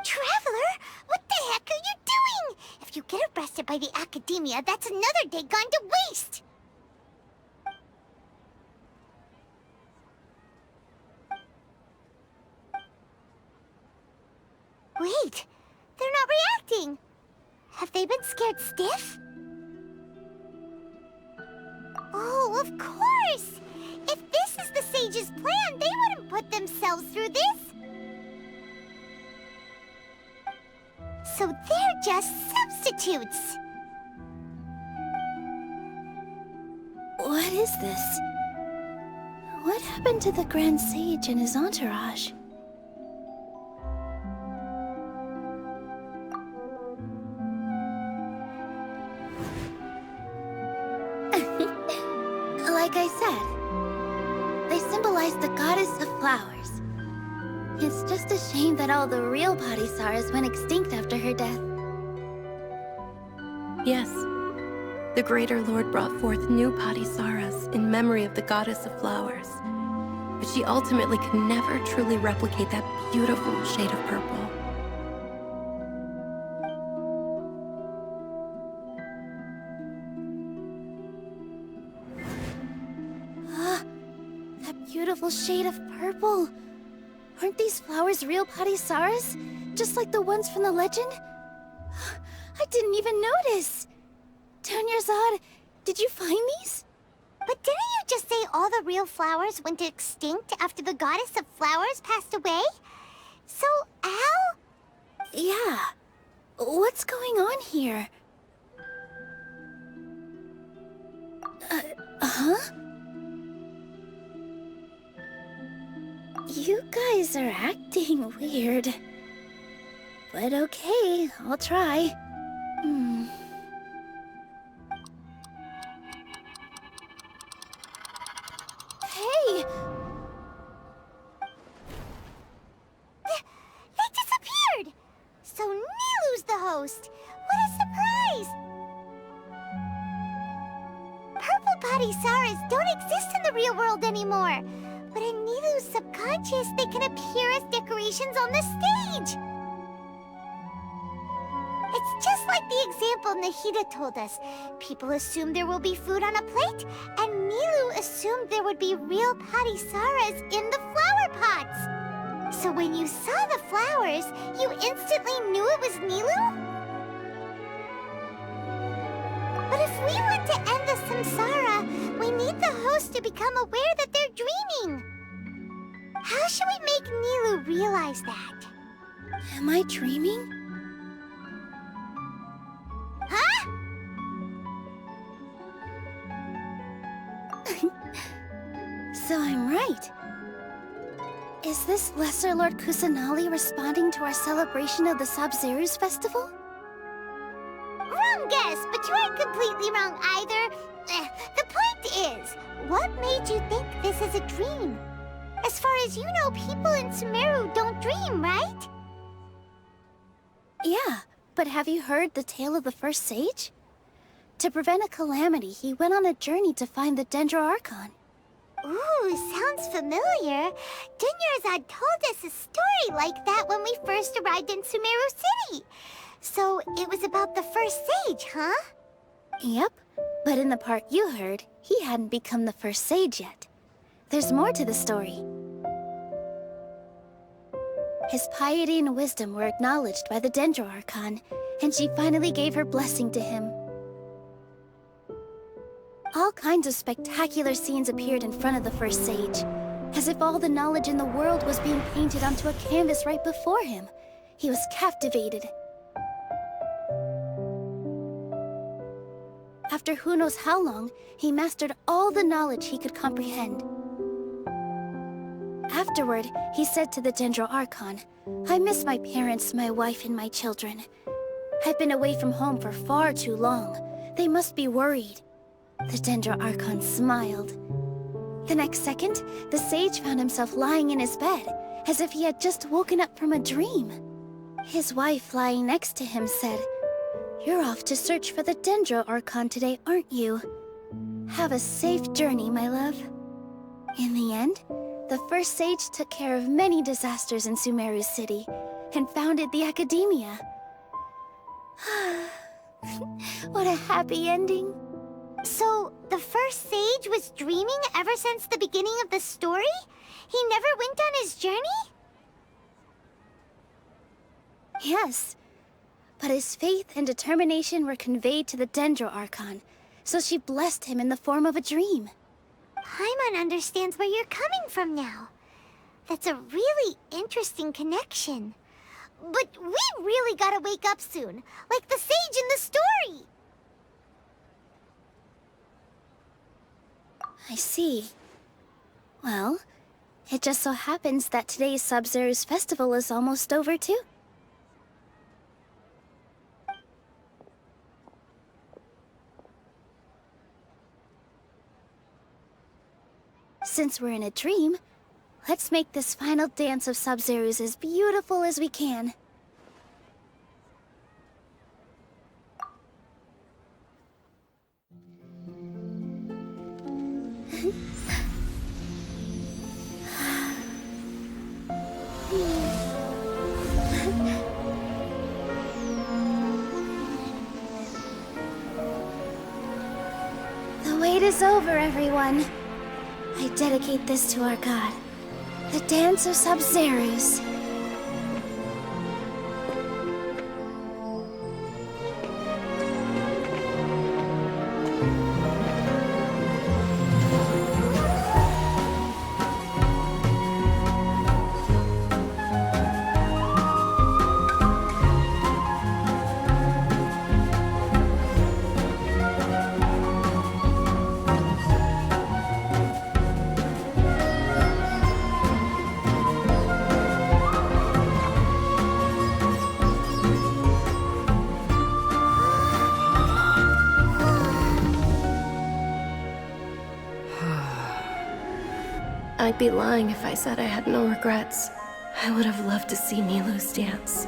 Traveler? What the heck are you doing? If you get arrested by the Academia, that's another day gone to waste! Wait, they're not reacting! Have they been scared stiff? Oh, of course! If this is the Sage's plan, they wouldn't put themselves through this! So they're just substitutes! What is this? What happened to the Grand Sage and his entourage? Like I said, they symbolize the goddess of flowers. It's just a shame that all the real Padisaras went extinct after her death. Yes. The Greater Lord brought forth new Padisaras in memory of the goddess of flowers. But she ultimately could never truly replicate that beautiful shade of purple. That beautiful shade of purple. Aren't these flowers real Padisaras? Just like the ones from the legend? I didn't even notice! Tanyarzad, did you find these? But didn't you just say all the real flowers went extinct after the goddess of flowers passed away? So, how? Yeah. What's going on here? Huh? You guys are acting weird. But okay, I'll try. Hey! They disappeared! So Nilou's the host! What a surprise! Purple Padisaras don't exist in the real world anymore. But in Nilou's subconscious, they can appear as decorations on the stage! It's just like the example Nahida told us. People assume there will be food on a plate, and Nilou assumed there would be real Padisaras in the flower pots. So when you saw the flowers, you instantly knew it was Nilou? But if we want to end the samsara, we need the host to become aware that they're dreaming. How should we make Nilou realize that? Am I dreaming? Huh? So I'm right. Is this Lesser Lord Kusanali responding to our celebration of the Sub-Zeru's festival? Wrong guess, but you aren't completely wrong either. The point is, what made you think this is a dream? As far as you know, people in SUMERU don't dream, right? Yeah, but have you heard the tale of the first sage? To prevent a calamity, he went on a journey to find the Dendroarchon. Ooh, sounds familiar. Tanyarzad told us a story like that when we first arrived in SUMERU City. So it was about the first sage, huh? Yep, but in the part you heard, he hadn't become the first sage yet. There's more to the story. His piety and wisdom were acknowledged by the Dendroarchon, and she finally gave her blessing to him. All kinds of spectacular scenes appeared in front of the first sage, as if all the knowledge in the world was being painted onto a canvas right before him. He was captivated. After who knows how long, he mastered all the knowledge he could comprehend. Afterward, he said to the Dendroarchon, "I miss my parents, my wife, and my children. I've been away from home for far too long. They must be worried." The Dendroarchon smiled. The next second, the sage found himself lying in his bed, as if he had just woken up from a dream. His wife, lying next to him, said, "You're off to search for the Dendroarchon today, aren't you? Have a safe journey, my love." In the end, the first sage took care of many disasters in SUMERU City, and founded the Academia. What a happy ending. So, the first sage was dreaming ever since the beginning of the story? He never went on his journey? Yes. But his faith and determination were conveyed to the Dendro Archon, so she blessed him in the form of a dream. Paimon understands where you're coming from now. That's a really interesting connection. But we really gotta wake up soon, like the sage in the story! I see. Well, it just so happens that today's SUMERU's festival is almost over too. Since we're in a dream, let's make this final dance of SUMERU's as beautiful as we can. The wait is over, everyone. I dedicate this to our god, the dance of SUMERU's. I'd be lying if I said I had no regrets. I would have loved to see Nilou's dance.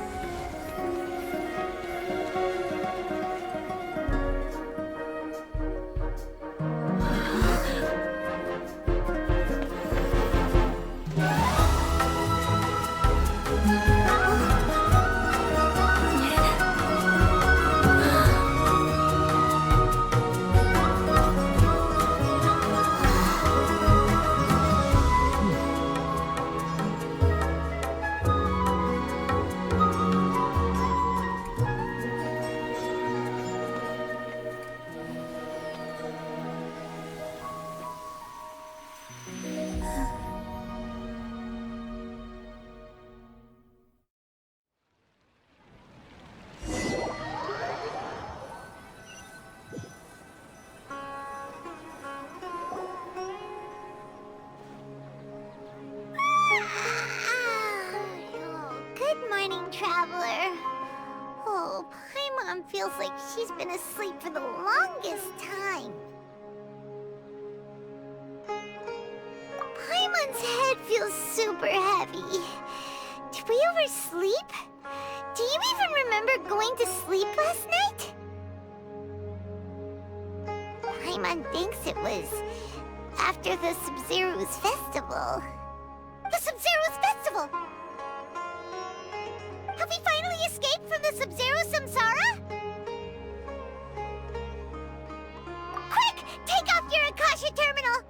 Traveler. Oh, Paimon feels like she's been asleep for the longest time. Paimon's head feels super heavy. Did we oversleep? Do you even remember going to sleep last night? Paimon thinks it was after the SUMERU's festival. The SUMERU's festival! Have we finally escaped from the SUMERU samsara? Quick! Take off your Akasha terminal!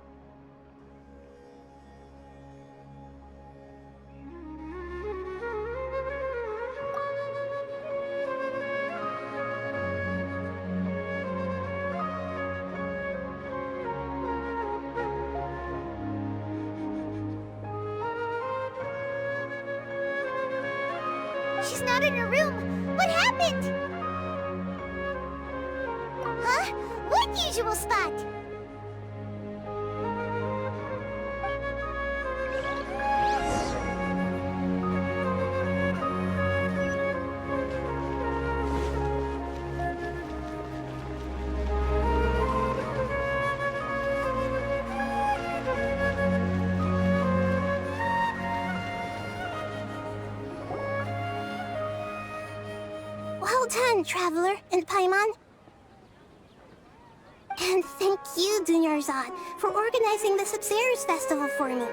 She's not in her room. What happened? Huh? What usual spot? Well done, Traveler and Paimon. And thank you, Dunyarzad, for organizing the SUMERU's festival for me.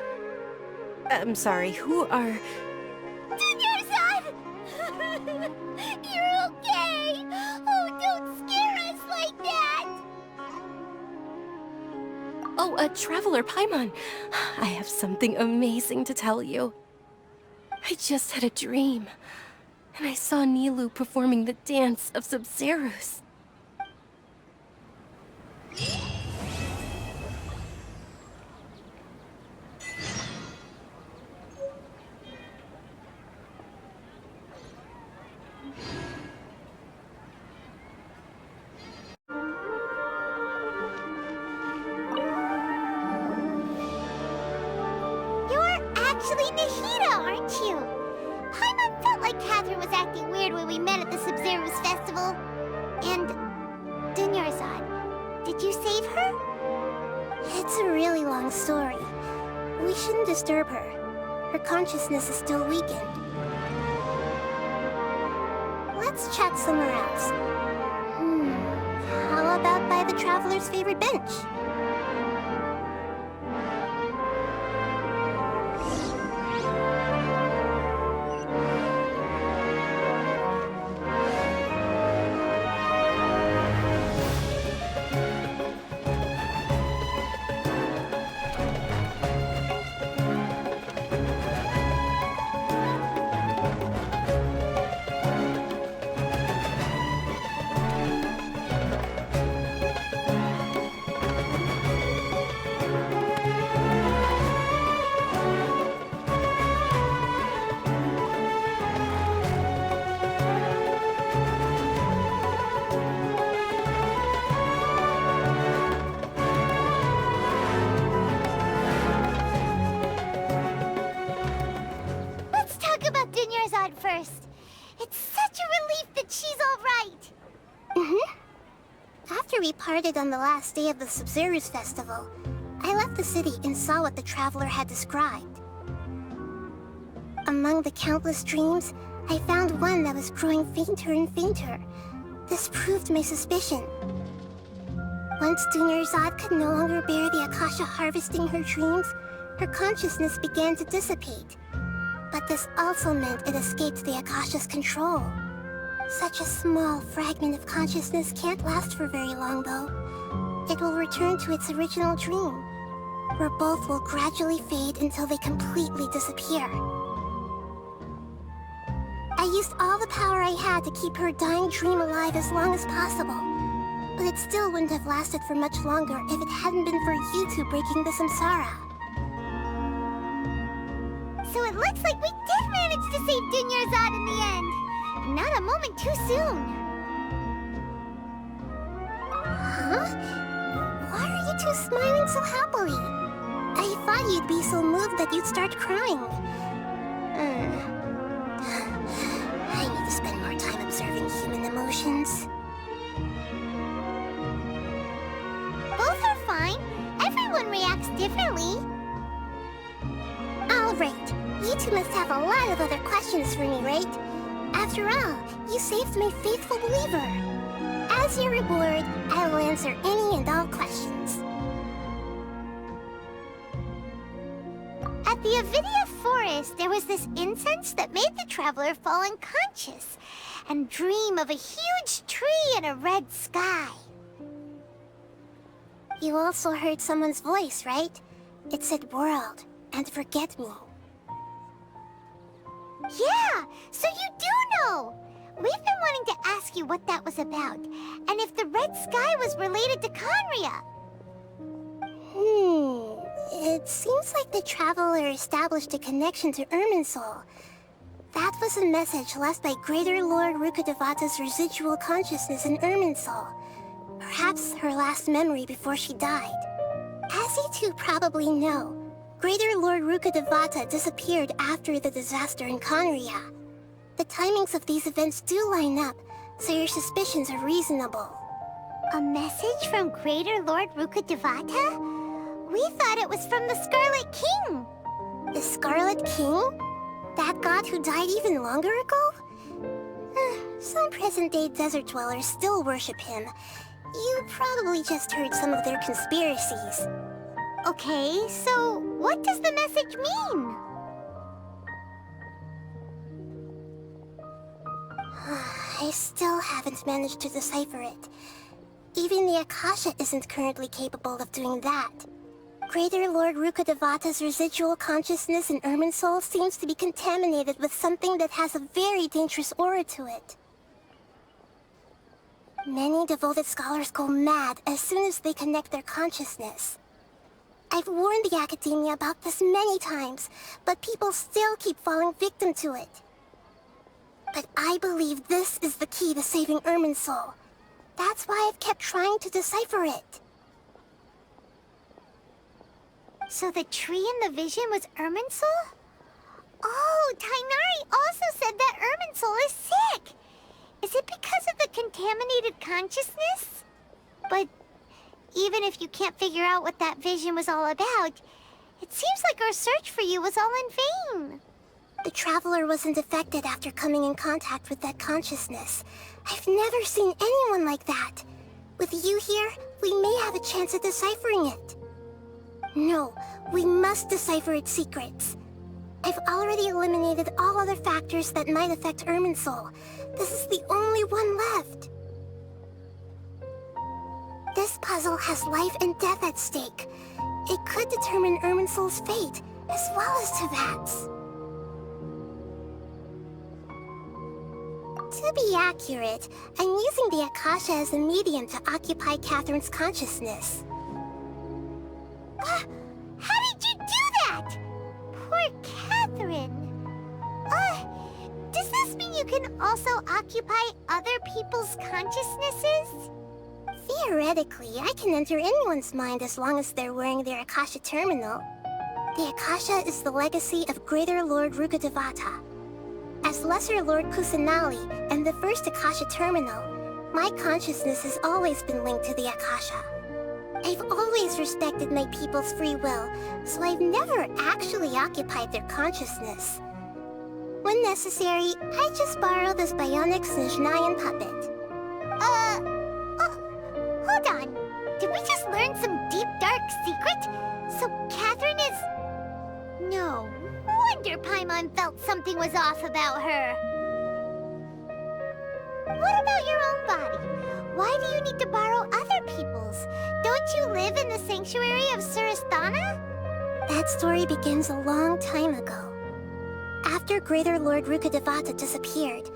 I'm sorry, who are... Dunyarzad! You're okay! Oh, don't Traveler Paimon, I have something amazing to tell you. I just had a dream, and I saw Nilou performing the dance of SUMERU's. Actually Nahida, aren't you? Paimon felt like Catherine was acting weird when we met at the SUMERU's festival. And... Dunyarzad, did you save her? It's a really long story. We shouldn't disturb her. Her consciousness is still weakened. Let's chat somewhere else. How about by the Traveler's favorite bench? First. It's such a relief that she's all right. After we parted on the last day of the SUMERU's festival, I left the city and saw what the Traveler had described. Among the countless dreams, I found one that was growing fainter and fainter. This proved my suspicion. Once Dunyarzad could no longer bear the Akasha harvesting her dreams, her consciousness began to dissipate. But this also meant it escaped the Akasha's control. Such a small fragment of consciousness can't last for very long, though. It will return to its original dream, where both will gradually fade until they completely disappear. I used all the power I had to keep her dying dream alive as long as possible, but it still wouldn't have lasted for much longer if it hadn't been for you two breaking the samsara. So it looks like we did manage to save Dunyarzad in the end. Not a moment too soon. Huh? Why are you two smiling so happily? I thought you'd be so moved that you'd start crying. I need to spend more time observing human emotions. Both are fine. Everyone reacts differently. All right. You two must have a lot of other questions for me, right? After all, you saved my faithful believer. As your reward, I will answer any and all questions. At the Avidia forest, there was this incense that made the Traveler fall unconscious and dream of a huge tree and a red sky. You also heard someone's voice, right? It said world and forget me. Yeah, so you do know! We've been wanting to ask you what that was about, and if the red sky was related to Khaenri'ah. It seems like the Traveler established a connection to Irminsul. That was a message left by Greater Lord Rukkhadevata's residual consciousness in Irminsul. Perhaps her last memory before she died. As you two probably know, Greater Lord Rukkhadevata disappeared after the disaster in Khaenri'ah. The timings of these events do line up, so your suspicions are reasonable. A message from Greater Lord Rukkhadevata? We thought it was from the Scarlet King. The Scarlet King? That god who died even longer ago? Some present-day desert dwellers still worship him. You probably just heard some of their conspiracies. Okay, so what does the message mean? I still haven't managed to decipher it. Even the Akasha isn't currently capable of doing that. Greater Lord Rukkhadevata's residual consciousness in Irminsul seems to be contaminated with something that has a very dangerous aura to it. Many devoted scholars go mad as soon as they connect their consciousness. I've warned the Academia about this many times, but people still keep falling victim to it. But I believe this is the key to saving Irminsul. That's why I've kept trying to decipher it. So the tree in the vision was Irminsul? Oh, Tighnari also said that Irminsul is sick! Is it because of the contaminated consciousness? But even if you can't figure out what that vision was all about, it seems like our search for you was all in vain. The Traveler wasn't affected after coming in contact with that consciousness. I've never seen anyone like that. With you here, we may have a chance at deciphering it. No, we must decipher its secrets. I've already eliminated all other factors that might affect Irminsul. This is the only one left. This puzzle has life and death at stake. It could determine Irminsul's fate, as well as Teyvat's. To be accurate, I'm using the Akasha as a medium to occupy Catherine's consciousness. How did you do that? Poor Catherine. Does this mean you can also occupy other people's consciousnesses? Theoretically, I can enter anyone's mind as long as they're wearing their Akasha terminal. The Akasha is the legacy of Greater Lord Rukkhadevata. As Lesser Lord Kusanali and the first Akasha terminal, my consciousness has always been linked to the Akasha. I've always respected my people's free will, so I've never actually occupied their consciousness. When necessary, I just borrow this bionic Snezhnayan puppet. Hold on. Did we just learn some deep, dark secret? So Catherine is... No wonder Paimon felt something was off about her. What about your own body? Why do you need to borrow other people's? Don't you live in the sanctuary of Surasthana? That story begins a long time ago. After Greater Lord Rukkhadevata disappeared,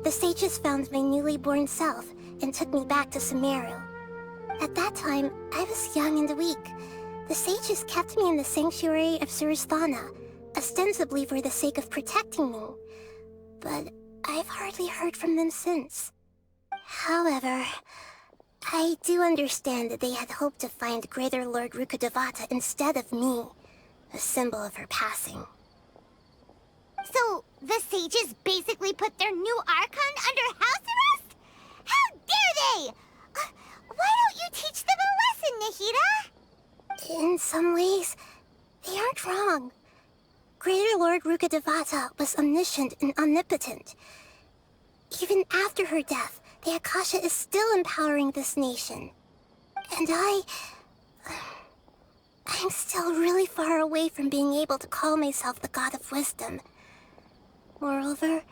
the sages found my newly born self and took me back to SUMERU. At that time, I was young and weak. The sages kept me in the sanctuary of Surasthana, ostensibly for the sake of protecting me. But I've hardly heard from them since. However, I do understand that they had hoped to find Greater Lord Rukkhadevata instead of me, a symbol of her passing. So, the sages basically put their new Archon under house arrest? How dare they! Why don't you teach them a lesson, Nahida? In some ways, they aren't wrong. Greater Lord Rukkhadevata was omniscient and omnipotent. Even after her death, the Akasha is still empowering this nation. And I'm still really far away from being able to call myself the God of Wisdom. Moreover,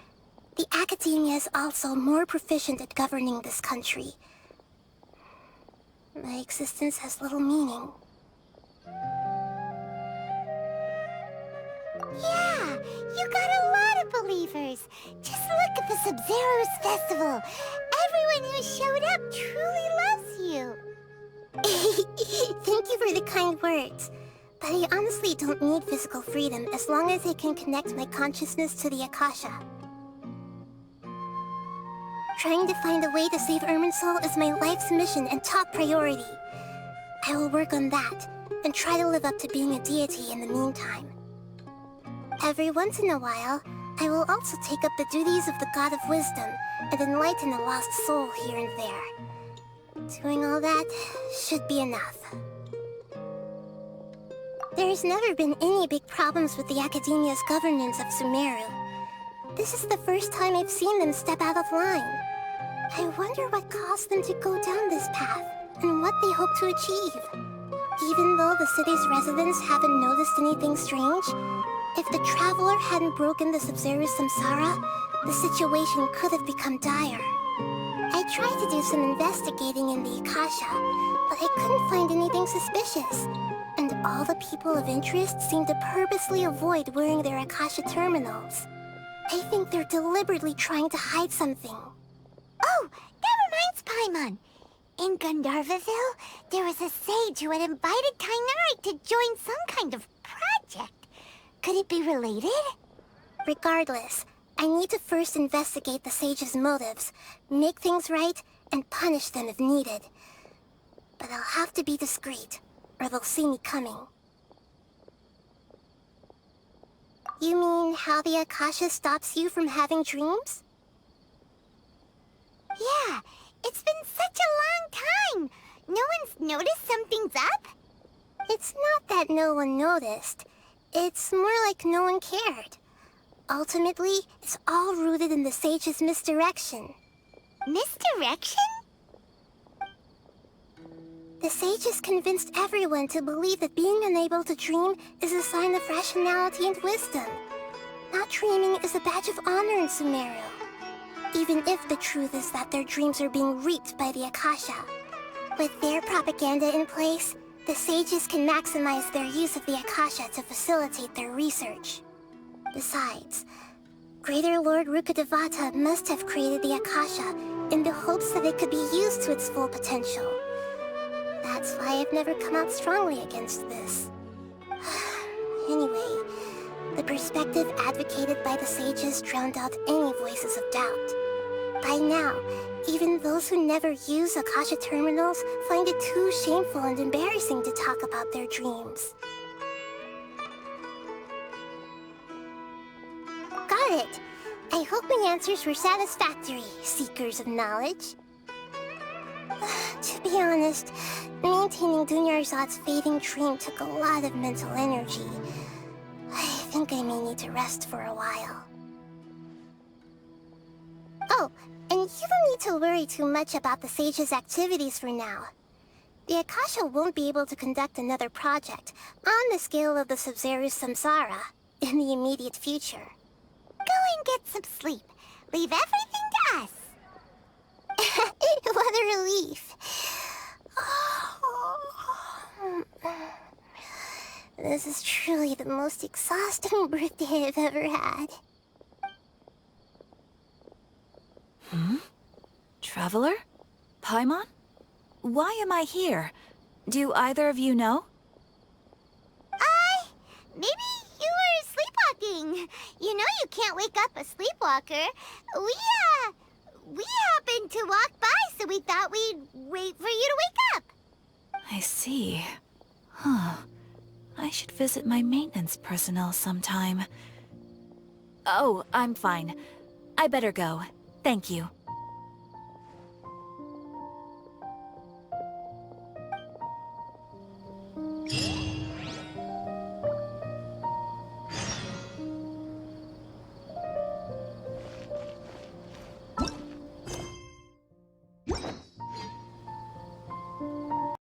the Academia is also more proficient at governing this country. My existence has little meaning. Yeah, you got a lot of believers. Just look at the SUMERU's festival. Everyone who showed up truly loves you. Thank you for the kind words. But I honestly don't need physical freedom as long as I can connect my consciousness to the Akasha. Trying to find a way to save Irminsul is my life's mission and top priority. I will work on that, and try to live up to being a deity in the meantime. Every once in a while, I will also take up the duties of the God of Wisdom and enlighten a lost soul here and there. Doing all that should be enough. There's never been any big problems with the Academia's governance of SUMERU. This is the first time I've seen them step out of line. I wonder what caused them to go down this path, and what they hope to achieve. Even though the city's residents haven't noticed anything strange, if the Traveler hadn't broken the SUMERU samsara, the situation could have become dire. I tried to do some investigating in the Akasha, but I couldn't find anything suspicious. And And all the people of interest seem to purposely avoid wearing their Akasha terminals. I think they're deliberately trying to hide something. Oh, that reminds Paimon. In Gandharvaville, there was a sage who had invited Tighnari to join some kind of project. Could it be related? Regardless, I need to first investigate the sage's motives, make things right, and punish them if needed. But I'll have to be discreet, or they'll see me coming. You mean how the Akasha stops you from having dreams? Yeah, it's been such a long time. No one's noticed something's up? It's not that no one noticed. It's more like no one cared. Ultimately, it's all rooted in the sage's misdirection. Misdirection? The sage has convinced everyone to believe that being unable to dream is a sign of rationality and wisdom. Not dreaming is a badge of honor in SUMERU, even if the truth is that their dreams are being reaped by the Akasha. With their propaganda in place, the sages can maximize their use of the Akasha to facilitate their research. Besides, Greater Lord Rukkhadevata must have created the Akasha in the hopes that it could be used to its full potential. That's why I've never come out strongly against this. Anyway, the perspective advocated by the sages drowned out any voices of doubt. By now, even those who never use Akasha terminals find it too shameful and embarrassing to talk about their dreams. Got it! I hope my answers were satisfactory, seekers of knowledge. To be honest, maintaining Dunyarzad's fading dream took a lot of mental energy. I think I may need to rest for a while. Oh, and you don't need to worry too much about the sage's activities for now. The Akasha won't be able to conduct another project on the scale of the Sub-Zero Samsara in the immediate future. Go and get some sleep. Leave everything to us. What a relief. This is truly the most exhausting birthday I've ever had. Traveler? Paimon? Why am I here? Do either of you know? Maybe you were sleepwalking. You know you can't wake up a sleepwalker. We happened to walk by, so we thought we'd wait for you to wake up. I see. Huh. I should visit my maintenance personnel sometime. Oh, I'm fine. I better go. Thank you.